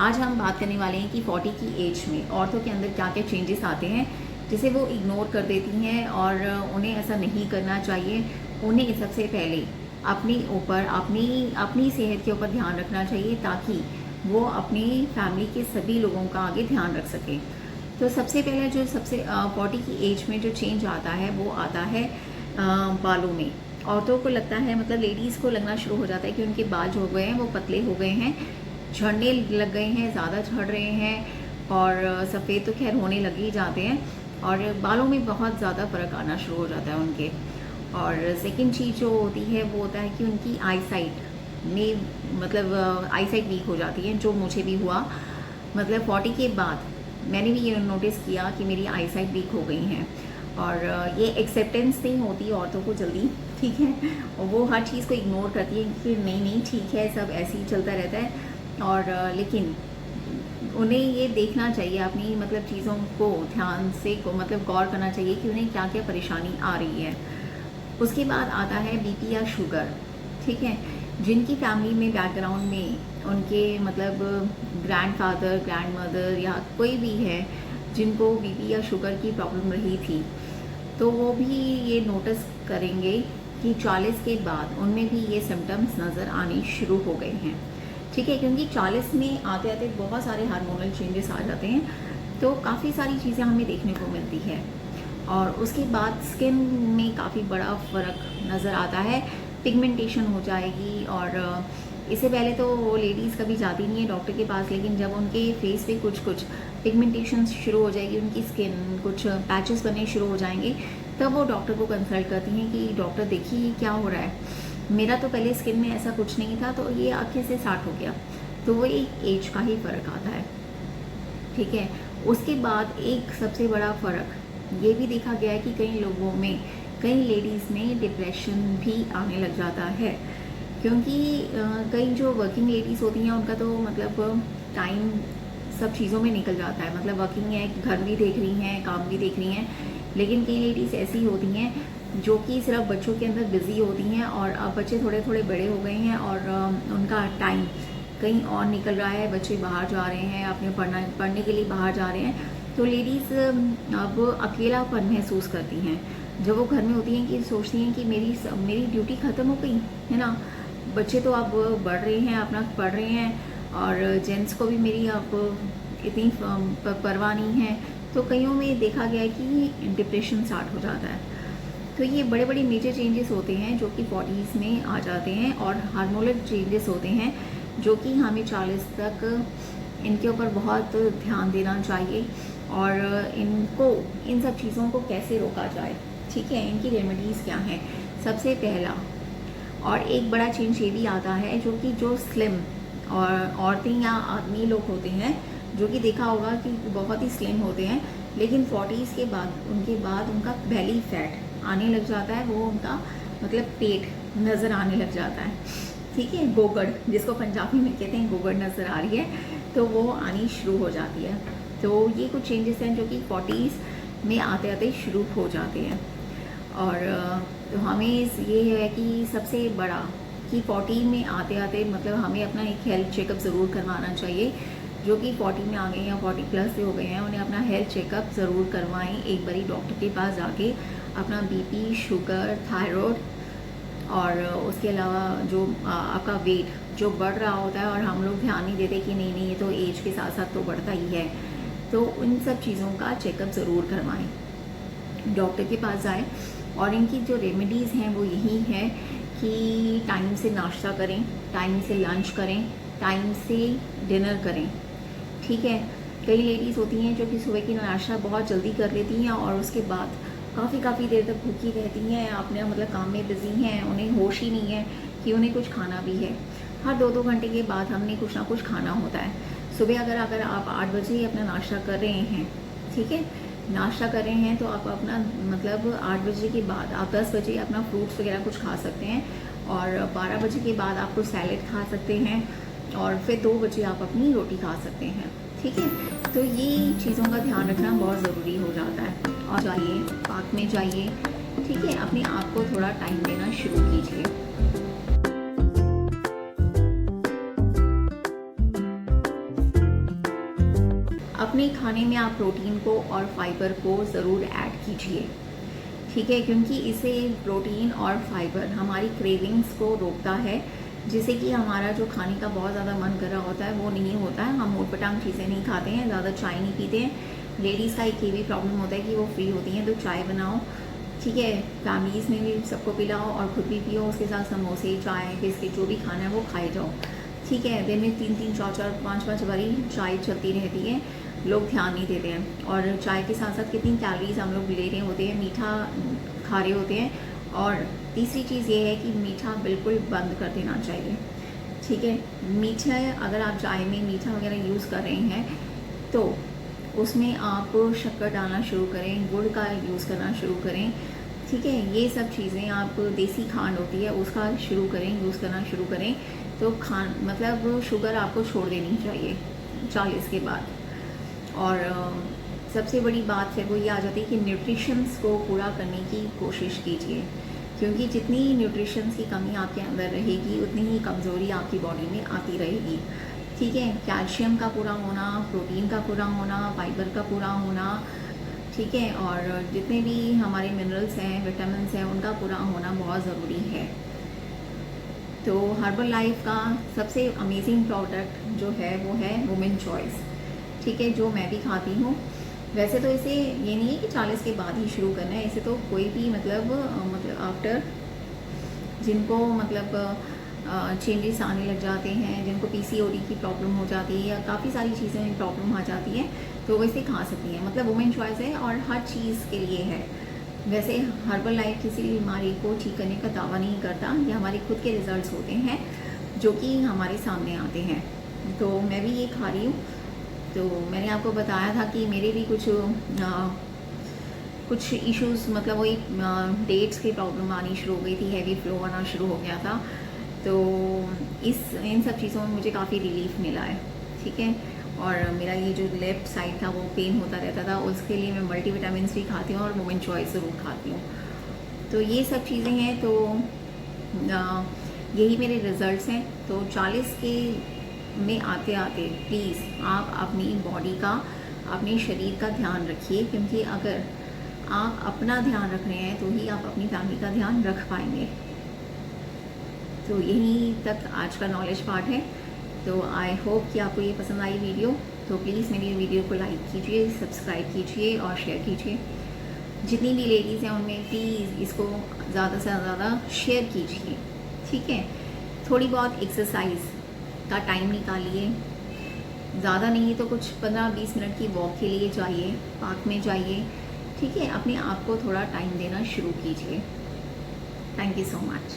आज हम बात करने वाले हैं कि 40 की एज में औरतों के अंदर क्या क्या चेंजेस आते हैं जिसे वो इग्नोर कर देती हैं और उन्हें ऐसा नहीं करना चाहिए। उन्हें सबसे पहले अपने ऊपर अपनी सेहत के ऊपर ध्यान रखना चाहिए ताकि वो अपनी फैमिली के सभी लोगों का आगे ध्यान रख सकें। तो सबसे पहले जो 40 की एज में जो चेंज आता है वो आता है बालों में। औरतों को लगता है, मतलब लेडीज़ को लगना शुरू हो जाता है कि उनके बाल जो हो गए हैं वो पतले हो गए हैं, झड़ने लग गए हैं, ज़्यादा झड़ रहे हैं और सफ़ेद तो खैर होने लग ही जाते हैं और बालों में बहुत ज़्यादा फ़र्क आना शुरू हो जाता है उनके। और सेकंड चीज़ जो होती है वो होता है कि उनकी आई साइट में, मतलब आई साइट वीक हो जाती है, जो मुझे भी हुआ। मतलब 40 के बाद मैंने भी ये नोटिस किया कि मेरी आई साइट वीक हो गई हैं और ये एक्सेप्टेंस नहीं होती औरतों को जल्दी, ठीक है, और वो हर चीज़ को इग्नोर करती है कि नहीं ठीक है, सब ऐसे ही चलता रहता है। और लेकिन उन्हें ये देखना चाहिए अपनी, मतलब चीज़ों को ध्यान से मतलब गौर करना चाहिए कि उन्हें क्या क्या परेशानी आ रही है। उसके बाद आता है बीपी या शुगर, ठीक है। जिनकी फैमिली में बैकग्राउंड में उनके मतलब ग्रैंडफादर ग्रैंडमदर या कोई भी है जिनको बीपी या शुगर की प्रॉब्लम रही थी, तो वो भी ये नोटिस करेंगे कि 40 के बाद उनमें भी ये सिम्टम्स नज़र आने शुरू हो गए हैं, ठीक है। क्योंकि 40 में आते आते बहुत सारे हार्मोनल चेंजेस आ जाते हैं, तो काफ़ी सारी चीज़ें हमें देखने को मिलती है। और उसके बाद स्किन में काफ़ी बड़ा फ़र्क नज़र आता है, पिगमेंटेशन हो जाएगी। और इससे पहले तो वो लेडीज़ कभी जाती नहीं है डॉक्टर के पास, लेकिन जब उनके फेस पे कुछ पिगमेंटेशन शुरू हो जाएगी, उनकी स्किन कुछ पैचेस बनने शुरू हो जाएंगे, तब वो डॉक्टर को कंसल्ट करती हैं कि डॉक्टर देखिए क्या हो रहा है, मेरा तो पहले स्किन में ऐसा कुछ नहीं था, तो ये आँखें से स्टार्ट हो गया। तो वो एक एज का ही फ़र्क आता है, ठीक है। उसके बाद एक सबसे बड़ा फ़र्क ये भी देखा गया है कि कई लोगों में, कई लेडीज़ में डिप्रेशन भी आने लग जाता है। क्योंकि कई जो वर्किंग लेडीज़ होती हैं उनका तो मतलब टाइम सब चीज़ों में निकल जाता है, मतलब वर्किंग है, घर भी देख रही हैं, काम भी देख रही हैं। लेकिन कई लेडीज़ ऐसी होती हैं जो कि सिर्फ बच्चों के अंदर बिज़ी होती हैं और अब बच्चे थोड़े थोड़े बड़े हो गए हैं और उनका टाइम कहीं और निकल रहा है, बच्चे बाहर जा रहे हैं, अपने पढ़ने के लिए बाहर जा रहे हैं, तो लेडीज़ अब अकेलापन महसूस करती हैं। जब वो घर में होती हैं कि सोचती हैं कि मेरी ड्यूटी ख़त्म हो गई है ना, बच्चे तो अब बढ़ रहे हैं, अपना पढ़ रहे हैं और जेंट्स को भी मेरी अब इतनी परवाह नहीं है। तो कईयों में देखा गया है कि डिप्रेशन स्टार्ट हो जाता है। तो ये बड़े बड़े मेजर चेंजेस होते हैं जो कि 40s में आ जाते हैं और हार्मोनल चेंजेस होते हैं जो कि हमें 40 तक इनके ऊपर बहुत ध्यान देना चाहिए और इन सब चीज़ों को कैसे रोका जाए, ठीक है, इनकी रेमेडीज़ क्या हैं। सबसे पहला और एक बड़ा चेंज ये भी आता है जो स्लिम और औरतें या आदमी लोग होते हैं, जो कि देखा होगा कि बहुत ही स्लिम होते हैं, लेकिन 40s के बाद उनका बेली फैट आने लग जाता है, वो उनका मतलब पेट नज़र आने लग जाता है, ठीक है, गोगड़ जिसको पंजाबी में कहते हैं, गोगड़ नज़र आ रही है, तो वो आनी शुरू हो जाती है। तो ये कुछ चेंजेस हैं जो कि 40s में आते आते शुरू हो जाते हैं। और तो हमें ये है कि सबसे बड़ा कि 40 में आते आते मतलब हमें अपना एक हेल्थ चेकअप ज़रूर करवाना चाहिए। जो कि 40 में आ गए हैं या 40 प्लस से हो गए हैं, उन्हें अपना हेल्थ चेकअप ज़रूर करवाएं, एक बारी डॉक्टर के पास जाके अपना बीपी, शुगर, थायराइड और उसके अलावा जो आपका वेट जो बढ़ रहा होता है और हम लोग ध्यान नहीं देते कि नहीं ये तो एज के साथ साथ तो बढ़ता ही है, तो उन सब चीज़ों का चेकअप ज़रूर करवाएं, डॉक्टर के पास जाएं। और इनकी जो रेमेडीज़ हैं वो यही है कि टाइम से नाश्ता करें, टाइम से लंच करें, टाइम से डिनर करें, ठीक है। कई लेडीज़ होती हैं जो कि सुबह की नाश्ता बहुत जल्दी कर लेती हैं और उसके बाद काफ़ी देर तक भूखी रहती हैं, अपने मतलब काम में बिज़ी हैं, उन्हें होश ही नहीं है कि उन्हें कुछ खाना भी है। हर 2-2 घंटे के बाद हमने कुछ ना कुछ खाना होता है। सुबह अगर आप 8 बजे अपना नाश्ता कर रहे हैं, ठीक है, नाश्ता कर रहे हैं, तो आप अपना मतलब 8 बजे के बाद आप 10 बजे अपना फ्रूट्स वगैरह कुछ खा सकते हैं और 12 बजे के बाद आप कुछ सैलेड खा सकते हैं और फिर 2 बजे आप अपनी रोटी खा सकते हैं, ठीक है। तो ये चीज़ों का ध्यान रखना बहुत ज़रूरी हो जाता है। और जाइए पार्क में जाइए, ठीक है, अपने आप को थोड़ा टाइम देना शुरू कीजिए। अपने खाने में आप प्रोटीन को और फाइबर को ज़रूर ऐड कीजिए, ठीक है, क्योंकि इसे प्रोटीन और फाइबर हमारी क्रेविंग्स को रोकता है, जिससे कि हमारा जो खाने का बहुत ज़्यादा मन कर रहा होता है वो नहीं होता है। हम ऊटपटांग चीज़ें नहीं खाते हैं, ज़्यादा चाय नहीं पीते हैं। लेडीज़ का एक ये भी प्रॉब्लम होता है कि वो फ्री होती हैं तो चाय बनाओ, ठीक है, फैमिलीज़ में भी सबको पिलाओ और खुद भी पियो, उसके साथ समोसे, चाय, बिस्किट जो भी खाना है वो खाए जाओ, ठीक है। दिन में 3-3, 4-4, 5-5 बारी चाय चलती रहती है, लोग ध्यान नहीं देते हैं। और चाय के साथ साथ कितनी कैलोरीज हम लोग ले रहे होते हैं, मीठा खा रहे होते हैं। और तीसरी चीज़ ये है कि मीठा बिल्कुल बंद कर देना चाहिए, ठीक है। मीठा अगर आप चाय में मीठा वगैरह यूज़ कर रहे हैं तो उसमें आप शक्कर डालना शुरू करें, गुड़ का यूज़ करना शुरू करें, ठीक है। ये सब चीज़ें आप देसी खांड होती है उसका शुरू करें, यूज़ करना शुरू करें तो मतलब शुगर आपको छोड़ देनी चाहिए 40 के बाद। और सबसे बड़ी बात फिर वो ये आ जाती है कि न्यूट्रिशंस को पूरा करने की कोशिश कीजिए, क्योंकि जितनी न्यूट्रिशंस की कमी आपके अंदर रहेगी उतनी ही कमज़ोरी आपकी बॉडी में आती रहेगी, ठीक है। कैल्शियम का पूरा होना, प्रोटीन का पूरा होना, फाइबर का पूरा होना, ठीक है, और जितने भी हमारे मिनरल्स हैं, विटामिन्स हैं, उनका पूरा होना बहुत ज़रूरी है। तो हर्बल लाइफ का सबसे अमेजिंग प्रोडक्ट जो है वो है वुमेन चॉइस, ठीक है, जो मैं भी खाती हूँ। वैसे तो इसे ये नहीं है कि 40 के बाद ही शुरू करना है, इसे तो कोई भी मतलब आफ्टर जिनको मतलब चेंजेस आने लग जाते हैं, जिनको पीसीओडी की प्रॉब्लम हो जाती है या काफ़ी सारी चीज़ें में प्रॉब्लम आ जाती है तो वो इसे खा सकती हैं। मतलब वुमेन चॉइस है और हर चीज़ के लिए है। वैसे हर्बल लाइफ किसी भी बीमारी को ठीक करने का दावा नहीं करता, ये हमारे खुद के रिजल्ट्स होते हैं जो कि हमारे सामने आते हैं। तो मैं भी ये खा रही हूँ। तो मैंने आपको बताया था कि मेरे भी कुछ इश्यूज़ मतलब वही डेट्स की प्रॉब्लम आनी शुरू हो गई थी, हैवी फ्लो आना शुरू हो गया था। तो इन सब चीज़ों में मुझे काफ़ी रिलीफ मिला है, ठीक है। और मेरा ये जो लेफ़्ट साइड था वो पेन होता रहता था, उसके लिए मैं मल्टीविटामिन्स भी खाती हूँ और वुमेन चॉइस ज़रूर खाती हूँ। तो ये सब चीज़ें हैं, तो यही मेरे रिज़ल्ट्स हैं। तो 40 के में आते आते प्लीज़ आप अपनी बॉडी का, अपने शरीर का ध्यान रखिए, क्योंकि अगर आप अपना ध्यान रख रहे हैं तो ही आप अपनी फैमिली का ध्यान रख पाएंगे। तो यहीं तक आज का नॉलेज पार्ट है। तो आई होप कि आपको ये पसंद आई वीडियो। तो प्लीज़ मेरी वीडियो को लाइक कीजिए, सब्सक्राइब कीजिए और शेयर कीजिए। जितनी भी लेडीज़ हैं उनमें प्लीज़ इसको ज़्यादा से ज़्यादा शेयर कीजिए, ठीक है। थोड़ी बहुत एक्सरसाइज का टाइम निकालिए, ज़्यादा नहीं तो कुछ 15-20 मिनट की वॉक के लिए जाइए, पार्क में जाइए, ठीक है। अपने आप को थोड़ा टाइम देना शुरू कीजिए। Thank you so much.